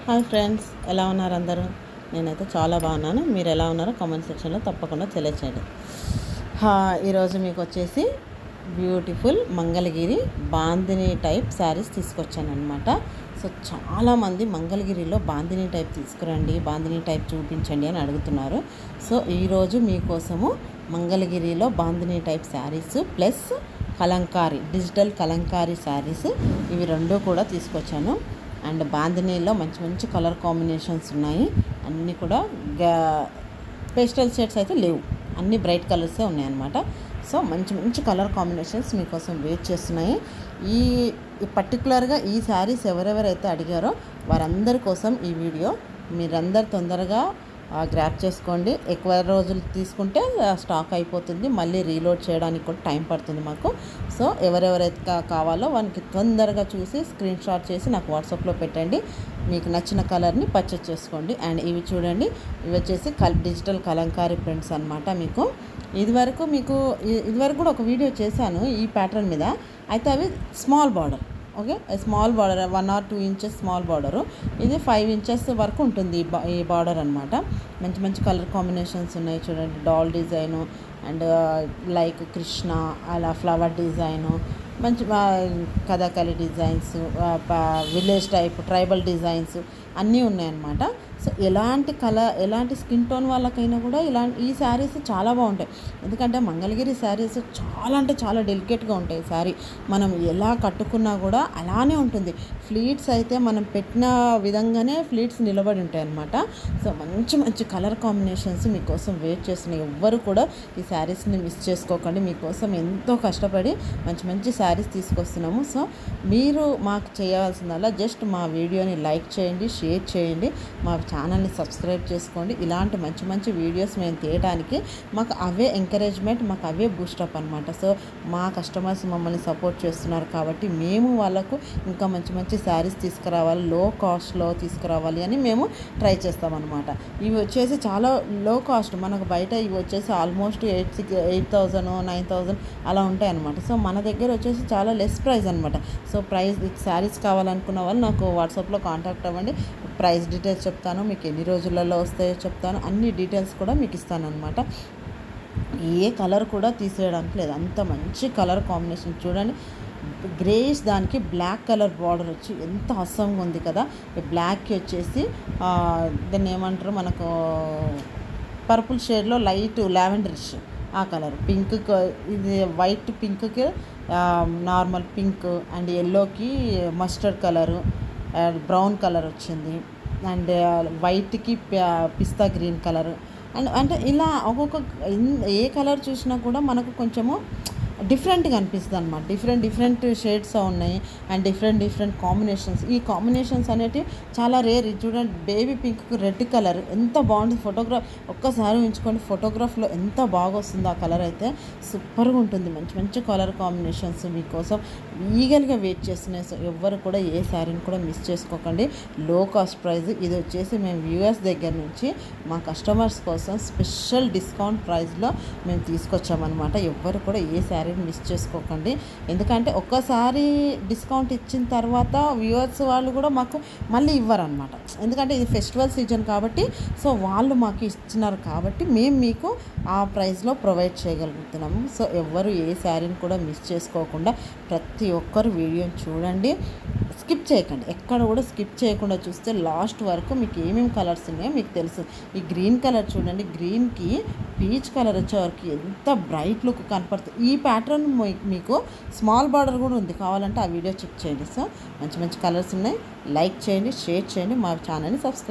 Hi friends, ఎలా ఉన్నారు అందరూ? నేనైతే చాలా బాగున్నాను. మీరు ఎలా ఉన్నారో కామెంట్ సెక్షన్లో తప్పకుండా తెలియచేయండి. ఈరోజు మీకు వచ్చేసి బ్యూటిఫుల్ మంగళగిరి బాందిని టైప్ శారీస్ తీసుకొచ్చాను అనమాట. సో చాలామంది మంగళగిరిలో బాందిని టైప్ తీసుకురండి, బాందిని టైప్ చూపించండి అని అడుగుతున్నారు. సో ఈరోజు మీకోసము మంగళగిరిలో bandhani type saris plus Kalamkari, digital Kalamkari saris, ఇవి రెండు కూడా తీసుకొచ్చాను. అండ్ బాందినీలో మంచి మంచి కలర్ కాంబినేషన్స్ ఉన్నాయి. అన్నీ కూడా పేస్టల్ షేడ్స్ అయితే లేవు, అన్నీ బ్రైట్ కలర్సే ఉన్నాయన్నమాట. సో మంచి మంచి కలర్ కాంబినేషన్స్ మీకోసం వెయిట్ చేస్తున్నాయి. ఈ పర్టికులర్గా ఈ శారీస్ ఎవరెవరైతే అడిగారో వారందరి కోసం ఈ వీడియో. మీరందరు తొందరగా గ్రాప్ చేసుకోండి. ఎక్కువ రోజులు తీసుకుంటే స్టాక్ అయిపోతుంది, మళ్ళీ రీలోడ్ చేయడానికి కూడా టైం పడుతుంది మాకు. సో ఎవరెవరైతే కావాలో వానికి తొందరగా చూసి స్క్రీన్ షాట్ చేసి నాకు వాట్సాప్లో పెట్టండి. మీకు నచ్చిన కలర్ని పర్చేస్ చేసుకోండి. అండ్ ఇవి చూడండి, ఇవి వచ్చేసి డిజిటల్ కలంకారీ ప్రింట్స్ అనమాట. మీకు ఇదివరకు కూడా ఒక వీడియో చేశాను ఈ ప్యాటర్న్ మీద. అయితే అవి small border, okay, small border 1 or 2 inches small border. ఇది 5 inches వరకు ఉంటుంది ఈ బార్డర్ అనమాట. మంచి మంచి కలర్ కాంబినేషన్స్ ఉన్నాయి చూడండి. Doll design and like Krishna, అలా ఫ్లవర్ డిజైను, మంచి Kathakali designs, village type tribal designs అన్నీ ఉన్నాయన్నమాట. సో ఎలాంటి స్కిన్ టోన్ వాళ్ళకైనా కూడా ఈ శారీస్ చాలా బాగుంటాయి. ఎందుకంటే మంగళగిరి శారీస్ చాలా అంటే చాలా డెలికేట్గా ఉంటాయి. శారీ మనం ఎలా కట్టుకున్నా కూడా అలానే ఉంటుంది. ఫ్లీట్స్ అయితే మనం పెట్టిన విధంగానే ఫ్లీట్స్ నిలబడి ఉంటాయి అన్నమాట. సో మంచి మంచి కలర్ కాంబినేషన్స్ మీకోసం వెయిట్ చేస్తున్నాయి. ఎవ్వరు కూడా ఈ శారీస్ని మిస్ చేసుకోకండి. మీకోసం ఎంతో కష్టపడి మంచి మంచి శారీస్ తీసుకొస్తున్నాము. సో మీరు మాకు చేయాల్సిందల్లా జస్ట్ మా వీడియోని లైక్ చేయండి, షేర్ చేయండి, మా ఛానల్ని సబ్స్క్రైబ్ చేసుకోండి. ఇలాంటి మంచి మంచి వీడియోస్ మేము తీయడానికి మాకు అవే ఎంకరేజ్మెంట్, మాకు అవే బూస్టప్ అనమాట. సో మా కస్టమర్స్ మమ్మల్ని సపోర్ట్ చేస్తున్నారు కాబట్టి మేము వాళ్ళకు ఇంకా మంచి మంచి శారీస్ తీసుకురావాలి, లో కాస్ట్లో తీసుకురావాలి అని మేము ట్రై చేస్తామన్నమాట. ఇవి వచ్చేసి చాలా లో కాస్ట్. మనకు బయట ఇవి వచ్చేసి ఆల్మోస్ట్ 8,000 9,000 అలా ఉంటాయి అన్నమాట. సో మన దగ్గర వచ్చేసి చాలా లెస్ ప్రైస్ అనమాట. సో శారీస్ కావాలనుకున్న వాళ్ళు నాకు వాట్సాప్లో కాంటాక్ట్ అవ్వండి. ప్రైస్ డీటెయిల్స్ చెప్తాను, మీకు ఎన్ని రోజులలో వస్తాయో చెప్తాను, అన్ని డీటెయిల్స్ కూడా మీకు ఇస్తాను అనమాట. ఏ కలర్ కూడా తీసేయడానికి లేదు, అంత మంచి కలర్ కాంబినేషన్ చూడండి. గ్రేష్ దానికి బ్లాక్ కలర్ బార్డర్ వచ్చి ఎంత అసంగా ఉంది కదా. బ్లాక్కి వచ్చేసి దాన్ని ఏమంటారు, మనకు పర్పుల్ షేడ్లో లైట్ లావెండరిష్ ఆ కలర్, పింక్, ఇది వైట్ పింక్కి నార్మల్ పింక్, అండ్ ఎల్లోకి మస్టర్డ్ కలరు, బ్రౌన్ కలర్ వచ్చింది, అండ్ వైట్కి పిస్తా గ్రీన్ కలర్. అండ్ అంటే ఇలా ఒక్కొక్క ఏ కలర్ చూసినా కూడా మనకు కొంచెము డిఫరెంట్గా అనిపిస్తుంది అనమాట. డిఫరెంట్ షేడ్స్ ఉన్నాయి అండ్ డిఫరెంట్ కాంబినేషన్స్. ఈ కాంబినేషన్స్ అనేటివి చాలా రేర్. చూడండి, బేబీ పింక్కి రెడ్ కలర్ ఎంత బాగుంటుంది. ఒక్కసారి ఉంచుకోండి, ఫోటోగ్రాఫ్లో ఎంత బాగా వస్తుంది ఆ కలర్ అయితే సూపర్గా ఉంటుంది. మంచి మంచి కలర్ కాంబినేషన్స్ మీకోసం ఈగల్గా వెయిట్ చేస్తున్నాయి. సో ఎవ్వరు కూడా ఏ శారీని కూడా మిస్ చేసుకోకండి. లో కాస్ట్ ప్రైస్. ఇది వచ్చేసి మేము వ్యూవర్స్ దగ్గర నుంచి మా కస్టమర్స్ కోసం స్పెషల్ డిస్కౌంట్ ప్రైస్లో మేము తీసుకొచ్చామన్నమాట. ఎవ్వరు కూడా ఏ శారీ మిస్ చేసుకోకండి. ఎందుకంటే ఒక్కసారి డిస్కౌంట్ ఇచ్చిన తర్వాత వ్యూవర్స్ వాళ్ళు కూడా మాకు మళ్ళీ ఇవ్వరనమాట. ఎందుకంటే ఇది ఫెస్టివల్ సీజన్ కాబట్టి, సో వాళ్ళు మాకు ఇచ్చినారు కాబట్టి మేము మీకు ఆ ప్రైస్లో ప్రొవైడ్ చేయగలుగుతున్నాము. సో ఎవ్వరు ఏ శారీని కూడా మిస్ చేసుకోకుండా ప్రతి ఒక్కరు వీడియోని చూడండి, స్కిప్ చేయకండి. ఎక్కడ కూడా స్కిప్ చేయకుండా చూస్తే లాస్ట్ వరకు మీకు ఏమేమి కలర్స్ ఉన్నాయో మీకు తెలుసు. ఈ గ్రీన్ కలర్ చూడండి, గ్రీన్కి పీచ్ కలర్ వచ్చేవరకు ఎంత బ్రైట్ లుక్ కనపడుతుంది. ఈ ప్యాటర్న్ మీకు స్మాల్ బార్డర్ కూడా ఉంది, కావాలంటే ఆ వీడియో చెక్ చేయండి. సో మంచి మంచి కలర్స్ ఉన్నాయి. లైక్ చేయండి, షేర్ చేయండి, మా ఛానల్ని సబ్స్క్రైబ్